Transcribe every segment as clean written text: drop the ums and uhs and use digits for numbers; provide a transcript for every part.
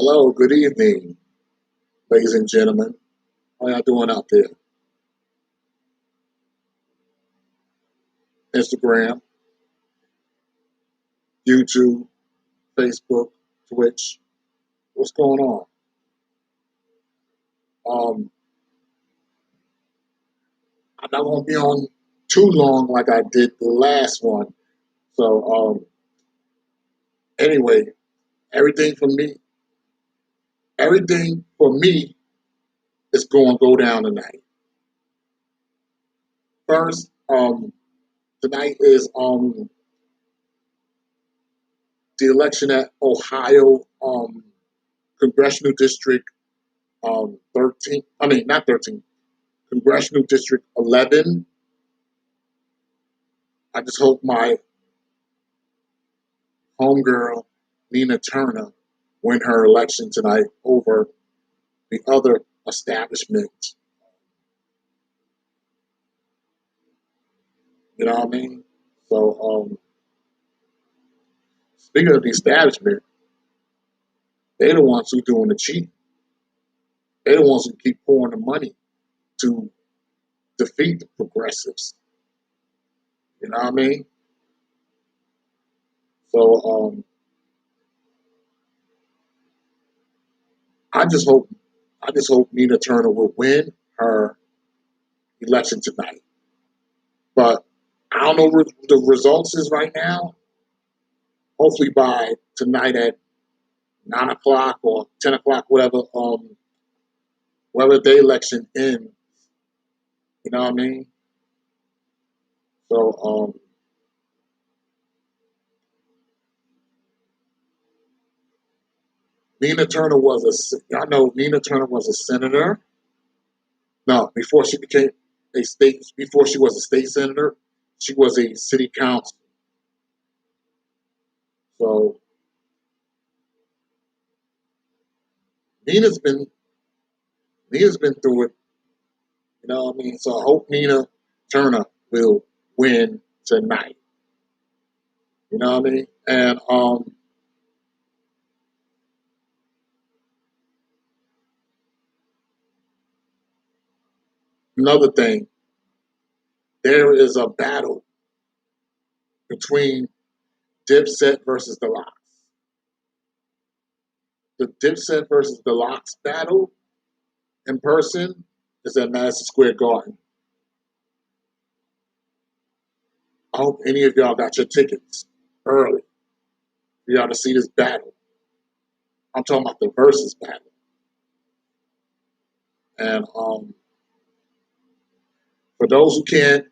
Hello, good evening, ladies and gentlemen. How y'all doing out there? Instagram, YouTube, Facebook, Twitch. What's going on? Um, I'm not gonna be on too long like I did the last one. So anyway, everything for me, everything for me is going to go down tonight. First, tonight is the election at Ohio Congressional District 13. I mean, not 13. Congressional District 11. I just hope my homegirl, Nina Turner, win her election tonight over the other establishment. You know what I mean? So, speaking of the establishment, they're the ones who doing the cheating. They're the ones who keep pouring the money to defeat the progressives. You know what I mean? So, I just hope, I just hope Nina Turner will win her election tonight. But I don't know what the results is right now. Hopefully by tonight at 9 o'clock or 10 o'clock, whatever the election ends. You know what I mean? So Nina Turner I know Nina Turner was a senator. No, before she was a state senator, she was a city council. So Nina's been Nina's been through it. You know what I mean? So I hope Nina Turner will win tonight. You know what I mean? And another thing, there is a battle between Dipset versus the Lox. The Dipset versus the Lox battle in person is at Madison Square Garden. I hope any of y'all got your tickets early for y'all to see this battle. I'm talking about the versus battle. And for those who can't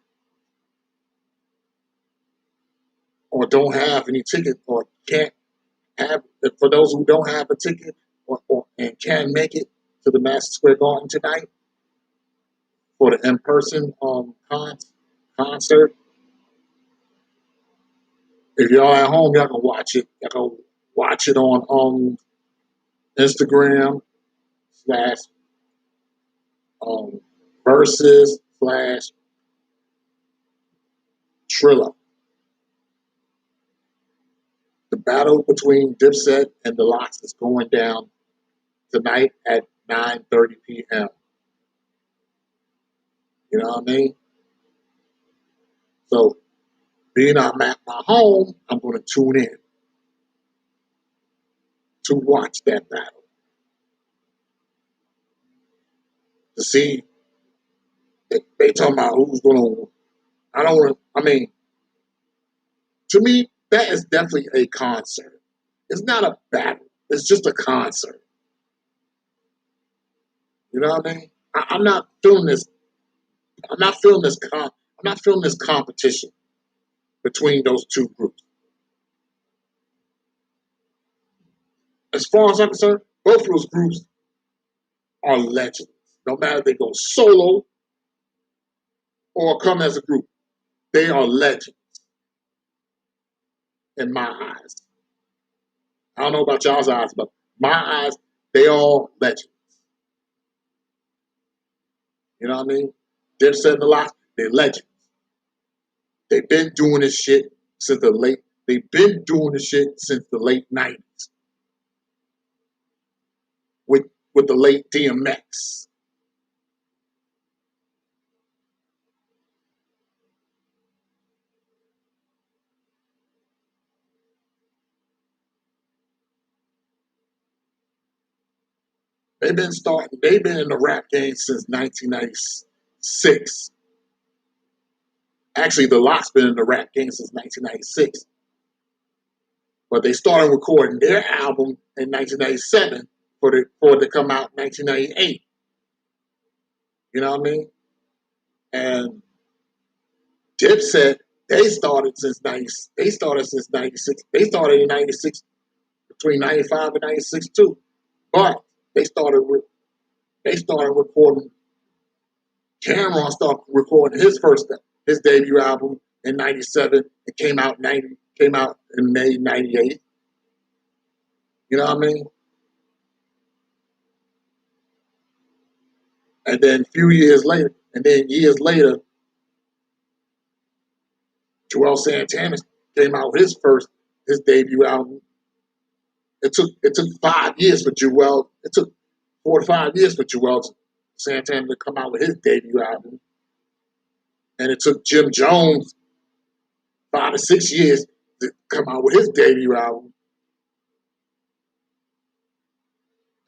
or don't have any ticket or can't have, for those who don't have a ticket and can make it to the Madison Square Garden tonight for the in-person concert, if y'all at home, y'all can watch it. Y'all can watch it on Instagram slash versus slash Trilla. The battle between Dipset and the Lox is going down tonight at 9:30 p.m. You know what I mean? So, being I'm at my home, I'm going to tune in to watch that battle to see if they talking about who's going to. I don't want to. I mean, to me, that is definitely a concert. It's not a battle. It's just a concert. You know what I mean? I'm not feeling this. I'm not feeling this. I'm not feeling this competition between those two groups. As far as I'm concerned, both of those groups are legends. No matter if they go solo or come as a group, they are legends in my eyes. I don't know about y'all's eyes, but my eyes, they all legends. You know what I mean? Dipset and the Lox, they're legends. They've been doing this shit since the late. They've been doing this shit since the late '90s. with the late DMX. They've been in the rap game since 1996. Actually, the Lox been in the rap game since 1996. But they started recording their album in 1997 for it to come out in 1998. You know what I mean? And Dipset, they started since 96. They started in 96, between 95 and 96 too. But they started they started recording. Cameron started recording his debut album in '97. It came out in May '98. You know what I mean? And then years later, Joel Santana came out with his debut album. It took 5 years for Joel. It took 4 to 5 years for Joel Santana to come out with his debut album, and it took Jim Jones 5 to 6 years to come out with his debut album.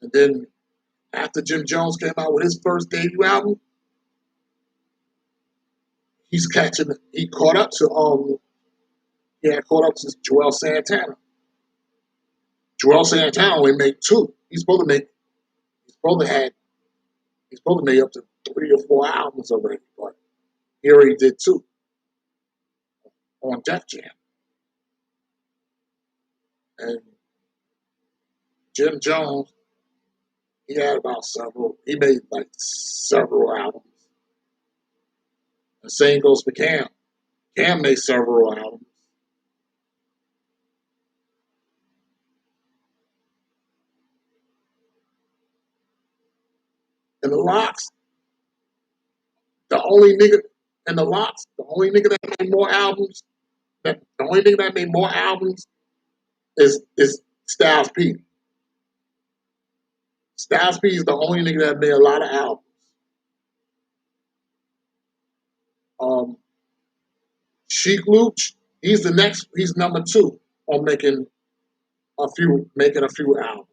And then after Jim Jones came out with his first debut album, he caught up to Joel Santana. Joel Santana only made two. He's supposed to have he's supposed to make up to 3 or 4 albums already, but he already did two on Def Jam. And Jim Jones, he made like several albums. The same goes for Cam. Cam made several albums. And the Lox, the only nigga the only nigga that made more albums, the only nigga that made more albums is Styles P. Styles P is the only nigga that made a lot of albums. Um, Sheek Louch, he's number two on making a few albums.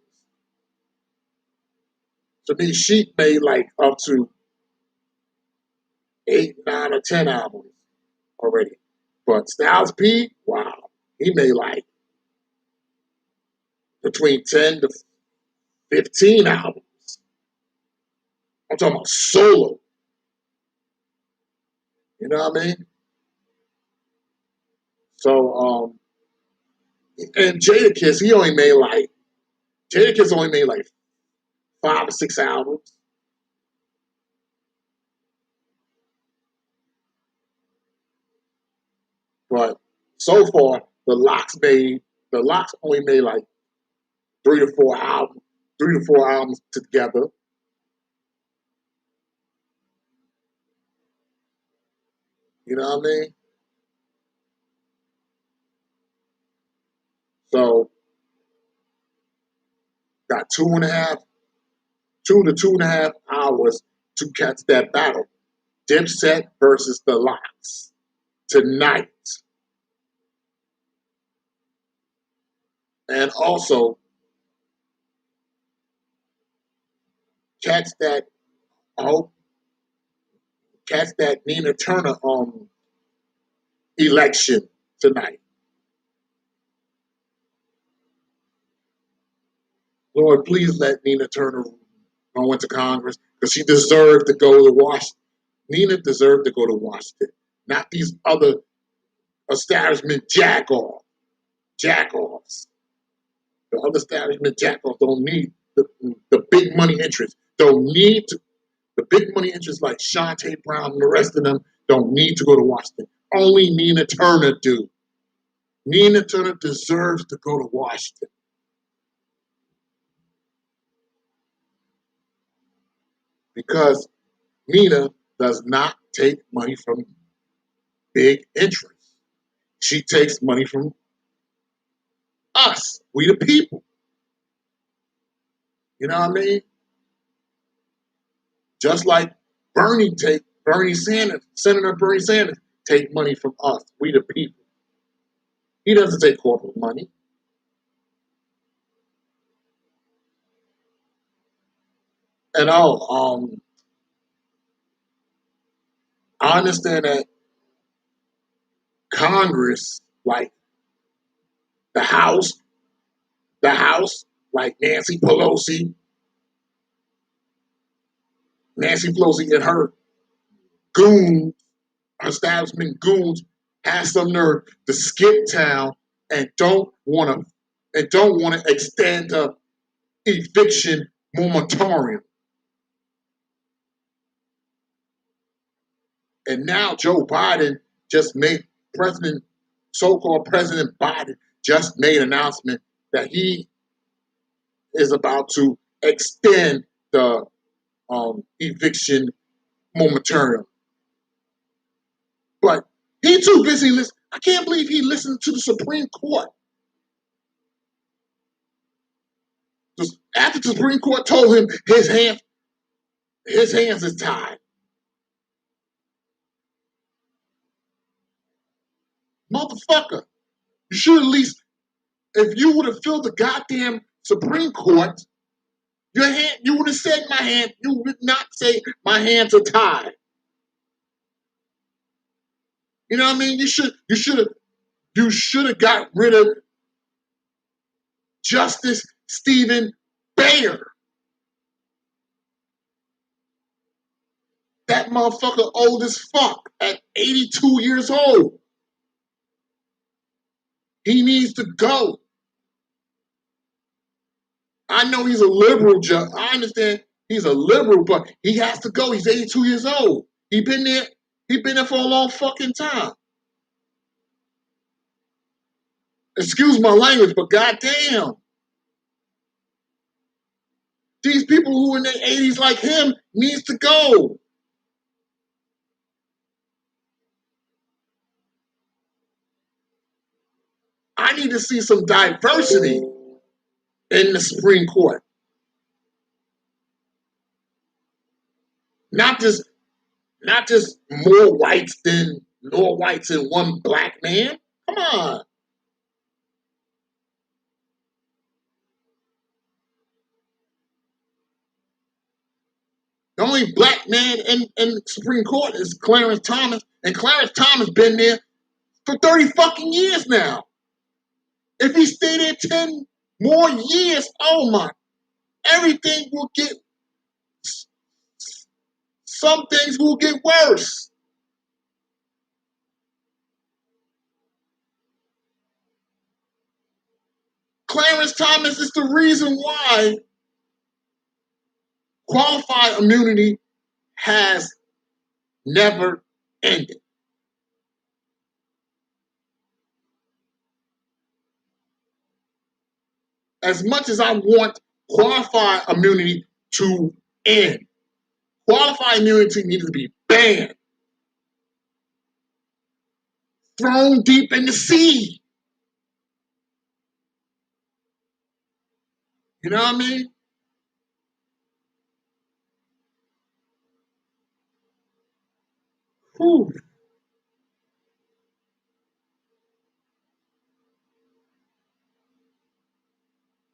To me, Sheek made like up to 8, 9, or 10 albums already. But Styles P, wow, he made like between 10 to 15 albums. I'm talking about solo. You know what I mean? So, and Jadakiss only made like 5 or 6 albums. But so far, the Lox only made like 3 to 4 albums, 3 to 4 albums together. You know what I mean? So got 2 to 2.5 hours to catch that battle. Dipset versus the Lox tonight. And also catch that I hope catch that Nina Turner election tonight. Lord, please let Nina Turner go into Congress because she deserved to go to Washington. Nina deserved to go to Washington, not these other establishment jackoffs. The other establishment jackoffs don't need the big money interests. Don't need to, the big money interests like Shantae Brown and the rest of them don't need to go to Washington. Only Nina Turner do. Nina Turner deserves to go to Washington because Nina does not take money from big interests. She takes money from us, we the people. You know what I mean? Just like Bernie Sanders, Senator Bernie Sanders, take money from us, we the people. He doesn't take corporate money. And I understand that Congress, like the House, the House, like Nancy Pelosi and her goons, establishment goons, has some nerve to skip town and don't want to extend the eviction moratorium. And now Joe Biden just made President, so-called President Biden, just made an announcement that he is about to extend the eviction moratorium. But he too busy listening. I can't believe he listened to the Supreme Court. Just after the Supreme Court told him his hands is tied. Motherfucker, you should at least, if you would have filled the goddamn Supreme Court, you would have said my hand, you would not say my hands are tied. You know what I mean? You should have got rid of Justice Stephen Breyer. That motherfucker old as fuck at 82 years old. He needs to go. I know he's a liberal judge. I understand he's a liberal, but he has to go. He's 82 years old. He been there for a long fucking time. Excuse my language, but goddamn. These people who in their 80s like him needs to go. I need to see some diversity in the Supreme Court. Not just more whites than one black man. Come on. The only black man in the Supreme Court is Clarence Thomas, and Clarence Thomas been there for 30 fucking years now. If he stayed there 10 more years, oh my, everything will get, some things will get worse. Clarence Thomas is the reason why qualified immunity has never ended. As much as I want qualified immunity to end, qualified immunity needs to be banned, thrown deep in the sea. You know what I mean? Whew.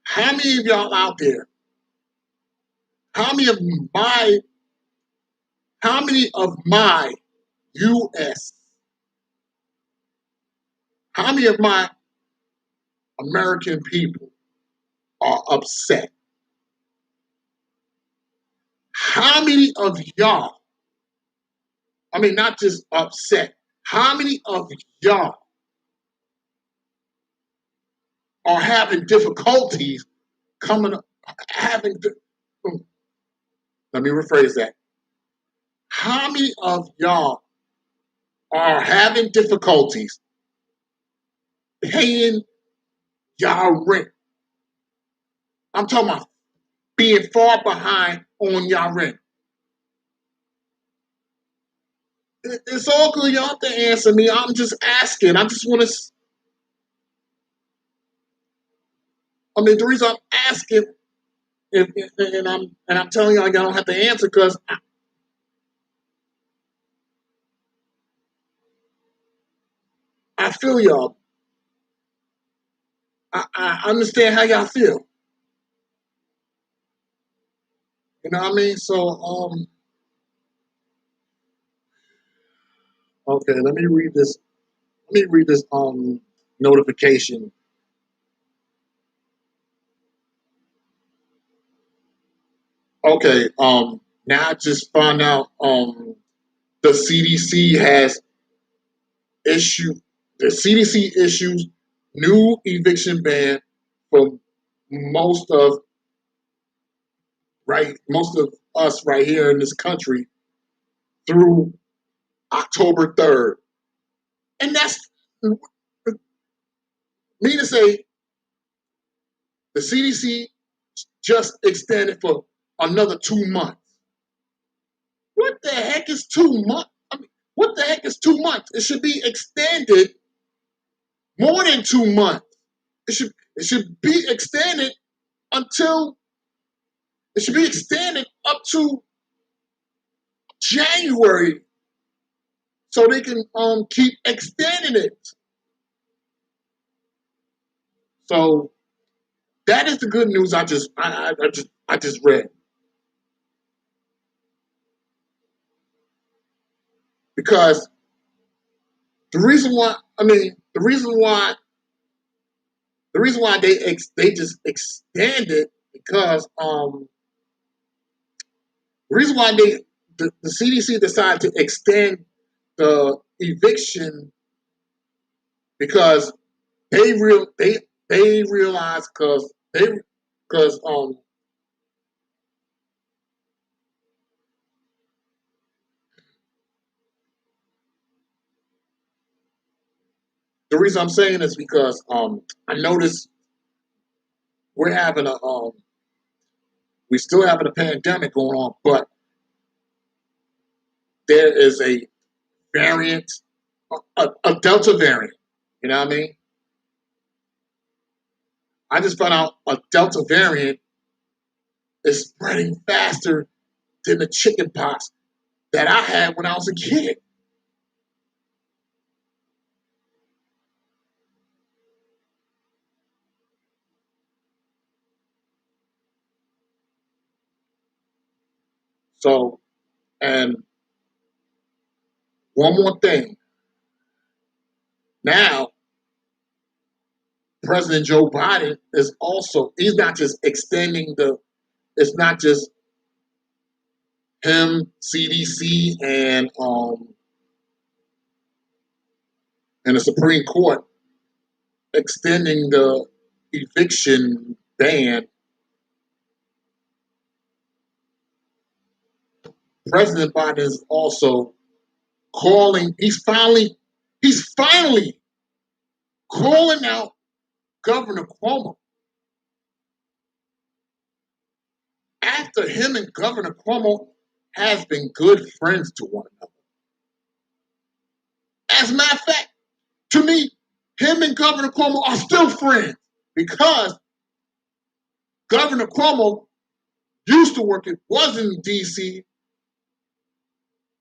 How many of y'all out there? How many of my how many of my US, how many of my American people are upset? How many of y'all, I mean, not just upset, how many of y'all are having difficulties coming, having, let me rephrase that. How many of y'all are having difficulties paying y'all rent? I'm talking about being far behind on y'all rent. It's all good. You don't have to answer me. I'm just asking. I just want to. I mean, the reason I'm asking, and I'm telling y'all, I don't have to answer because I feel y'all. I understand how y'all feel. You know what I mean? So, okay, let me read this. Let me read this notification. Okay, now I just found out the CDC has issued the CDC issues new eviction ban for most of most of us right here in this country through October 3rd. And that's me to say the CDC just extended for another 2 months. What the heck is 2 months? I mean, what the heck is 2 months? It should be extended more than 2 months. It should be extended until it should be extended up to January so they can keep extending it. So that is the good news I just read. Because the reason why I mean the reason why they just extended because the reason why the CDC decided to extend the eviction because they realized because the reason I'm saying is because I noticed we're having a we still having a pandemic going on, but there is a variant, a Delta variant. You know what I mean? I just found out a Delta variant is spreading faster than the chicken pox that I had when I was a kid. So, and one more thing. Now, President Joe Biden is also, he's not just extending it's not just him, CDC, and the Supreme Court extending the eviction ban. President Biden is also he's finally calling out Governor Cuomo after him and Governor Cuomo has been good friends to one another. As a matter of fact, to me, him and Governor Cuomo are still friends because Governor Cuomo used to was in DC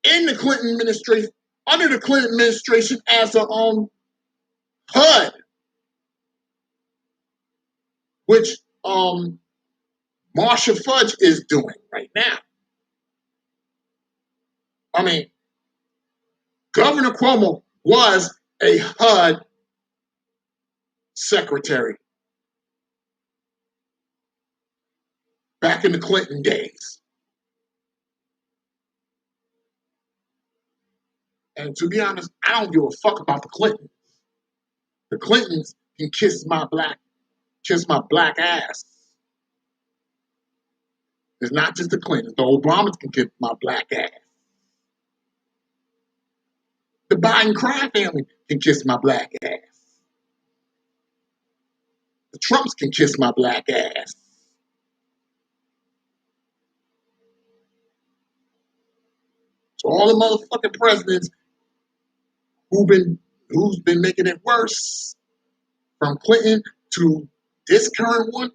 in the Clinton administration, under the Clinton administration as a HUD, which Marsha Fudge is doing right now. I mean, Governor Cuomo was a HUD secretary back in the Clinton days. And to be honest, I don't give a fuck about the Clintons. The Clintons can kiss my black ass. It's not just the Clintons. The Obamas can kiss my black ass. The Biden crime family can kiss my black ass. The Trumps can kiss my black ass. So all the motherfucking presidents who's been making it worse, from Clinton to this current one,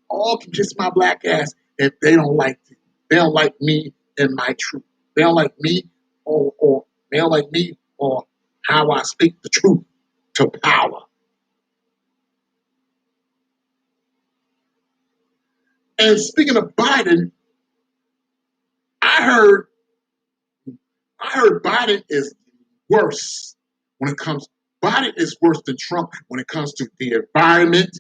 all can kiss my black ass if they don't like it. They don't like me and my truth. They don't like me or they don't like me or how I speak the truth. to power. And speaking of Biden, I heard Biden is worse when it comes. Biden is worse than Trump when it comes to the environment.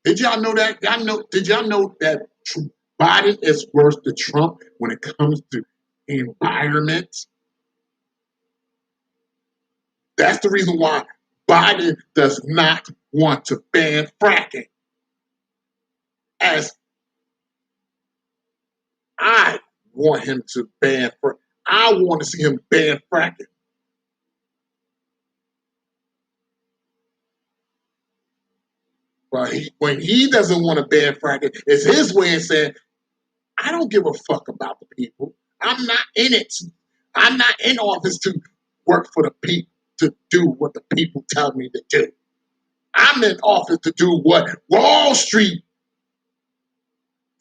Did y'all know that? Did y'all know that Biden is worse than Trump when it comes to environment? That's the reason why Biden does not want to ban fracking. As I want him to ban fracking. I want to see him ban fracking. But when he doesn't want to ban fracking, it's his way of saying, I don't give a fuck about the people. I'm not in it. I'm not in office to work for the people, to do what the people tell me to do. I'm in office to do what Wall Street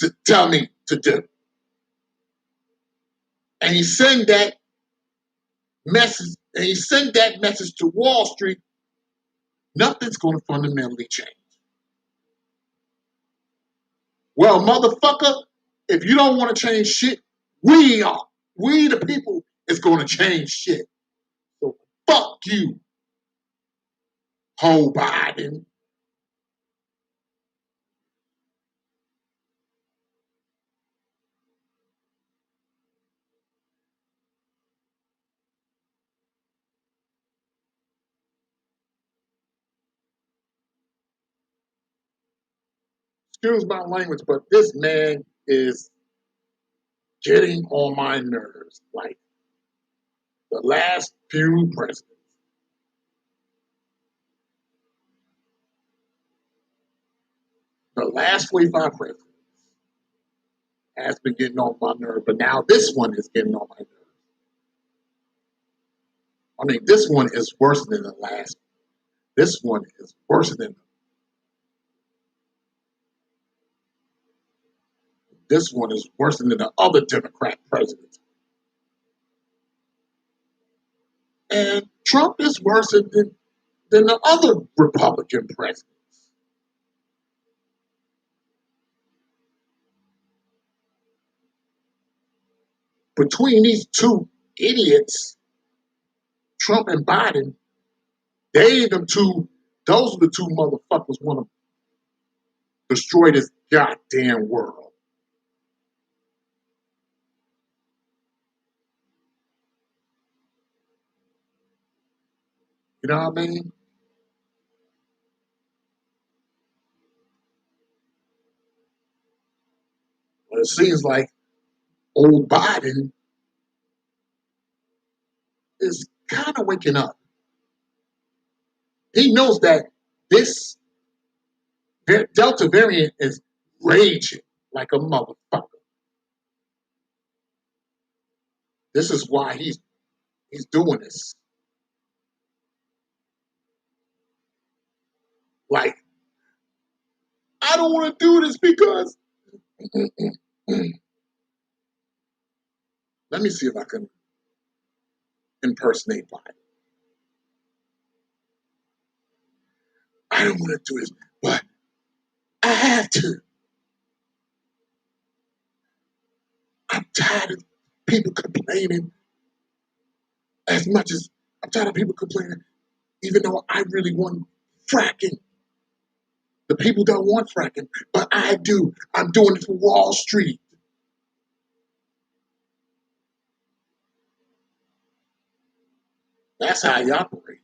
to tell me to do. And he sent that message to Wall Street. Nothing's going to fundamentally change. Well, motherfucker, if you don't want to change shit, we the people, is going to change shit. So fuck you, Joe Biden. Excuse my language, but this man is getting on my nerves. Like the last few presidents. The last 45 presidents has been getting on my nerve, but now this one is getting on my nerve. I mean, this one is worse than the last. This one is worse than this one is worse than the other Democrat presidents. And Trump is worse than the other Republican presidents. Between these two idiots, Trump and Biden, those are the two motherfuckers want to destroy this goddamn world. You know what I mean? Well, it seems like old Biden is kind of waking up. He knows that this Delta variant is raging like a motherfucker. This is why he's doing this. Like, I don't want to do this because let me see if I can impersonate Biden. I don't want to do this, but I have to. I'm tired of people complaining as much as I'm tired of people complaining, even though I really want fracking. The people don't want fracking, but I do. I'm doing it for Wall Street. That's how he operates.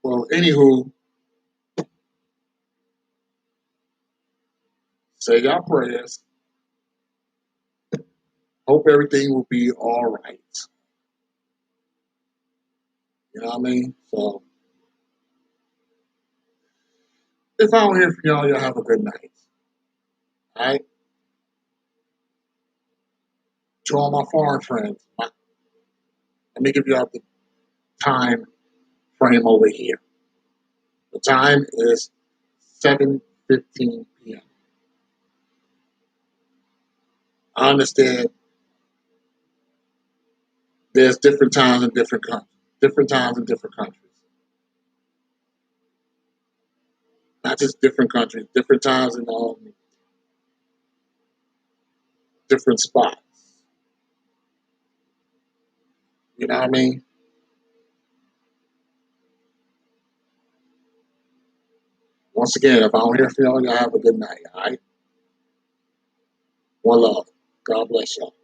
Well, anywho, say your prayers. Hope everything will be all right. You know what I mean? So if I don't hear from y'all have a good night. All right? To all my foreign friends, let me give you the time frame over here. The time is 7:15 p.m. I understand there's different times in different countries. Different times in different countries. Not just different countries, different times in different spots. You know what I mean? Once again, if I don't hear from y'all, y'all have a good night. All right? One love. God bless y'all.